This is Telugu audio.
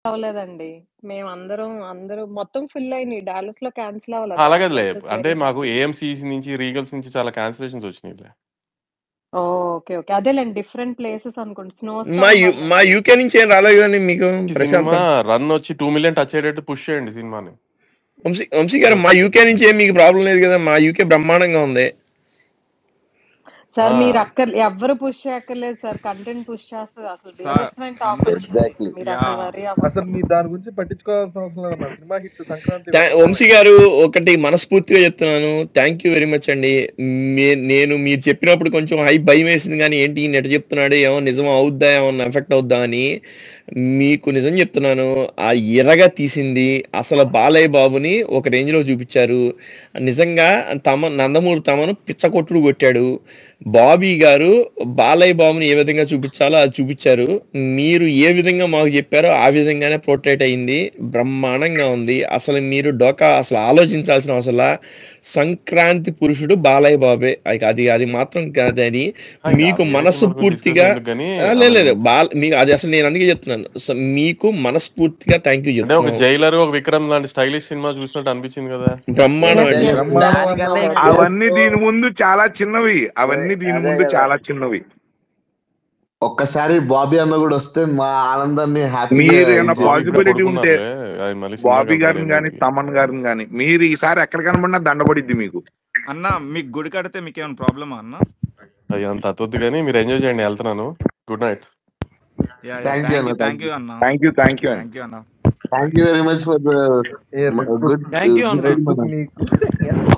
అవ్వలేదండి. అందరూ మొత్తం ఫుల్ అయినాయి. డాలస్‌లో క్యాన్సిల్ అవ్వలా. దట్ అలాగేలే. ప్లేస్ ఇస్ అంటే వెరీ మాకు హ్యాపీ. ఏఎంసీస్ నుంచి, రీగల్స్ నుంచి చాలా క్యాన్సిలేషన్స్ వచ్చినాయిలే. ఓహ్! ఓకే. ఓకే. అదేలెండి డిఫరెంట్ ప్లేసెస్ అనుకుంట. స్నో మా స్టార్మ్ మా అవ్వుంటది. యూకే నుంచి ఏం రాలేదు కదండి మీకు సినిమా ప్రశాంతం. రన్ వచ్చి 2 మిలియన్ టచ్ అయ్యేటట్టు పుష్ చేయండి సినిమాని. వంశీ గారు మా యూకే నుంచి ఏం మీకు ప్రాబ్లం లేదు కదా, మా యూకే బ్రహ్మాండంగా ఉంది. సార్ ఎవ్వరు పుష్ చేయక్కర్లేదు సార్. కంటెంట్ పుష్ చేస్తది. అసలు బీభత్సమైన టాక్ వచ్చింది. ఎగ్జాక్ట్లీ. మీరు అసలు వర్రీ అవ్వద్దు. అసలు మీ దాని గురించి పట్టించుకోవాల్సిన అవసరం లేదన్న. సినిమా హిట్ సంక్రాంతి వంశీ గారు ఒకటి మనస్ఫూర్తిగా చెప్తున్నాను, థ్యాంక్ యూ వెరీ మచ్ అండి. నేను మీరు చెప్పినప్పుడు కొంచెం భయం వేసింది, కానీ ఏంటి ఈయన ఎట్ట చెప్తున్నాడు, ఏమో నిజం అవుద్దా, ఏమన్నా ఎఫెక్ట్ అవుద్దా అని. మీకు నిజం చెప్తున్నాను, ఆ ఎర్రగా తీసింది అసలు బాలయ్య బాబుని ఒక రేంజ్ లో చూపించారు. నిజంగా నందమూరి తమను పిచ్చకొట్టుడు కొట్టాడు. బాబీ గారు బాలయ్య బాబుని ఏ విధంగా చూపించాలో అది చూపించారు. మీరు ఏ విధంగా మాకు చెప్పారో ఆ విధంగానే పోర్ట్రేట్ అయింది. బ్రహ్మాండంగా ఉంది. అసలు మీరు అసలు ఆలోచించాల్సిన అవసరం. సంక్రాంతి పురుషుడు బాలయ్య బాబే. అది మాత్రం కాదని మీకు మనస్ఫూర్తిగా లేదు. మీకు అది అసలు నేను అందుకే చెప్తున్నాను. మీకు మనస్ఫూర్తిగా థ్యాంక్ యూ ఒక చెప్తున్నాను. జైలర్, ఒక విక్రమ్ లాంటి స్టైలిష్ సినిమా చూసినట్టు అనిపించింది కదా. బ్రహ్మాండం అండి. అవన్నీ దీని ముందు చాలా చిన్నవి. ఒక్కసారి బాబీ అన్న కూడా వస్తే మా ఆనందాన్ని మీరు ఏమైనా పాసిబిలిటీ ఉంటే బాబీ గారిని కానీ తమన్ గారిని కానీ మీరు ఈసారి ఎక్కడ కనబడినా దండబడిద్ది మీకు. అన్న మీకు గుడి కడితే మీకు ఏమైనా ప్రాబ్లమా అన్న? అది అంత అతొద్దు కానీ మీరు ఎంజాయ్ చేయండి. వెళ్తున్నాను. Good night. థ్యాంక్ యూ అన్న. థ్యాంక్ యూ అన్న. Thank you very much for the good. Thank you అన్న.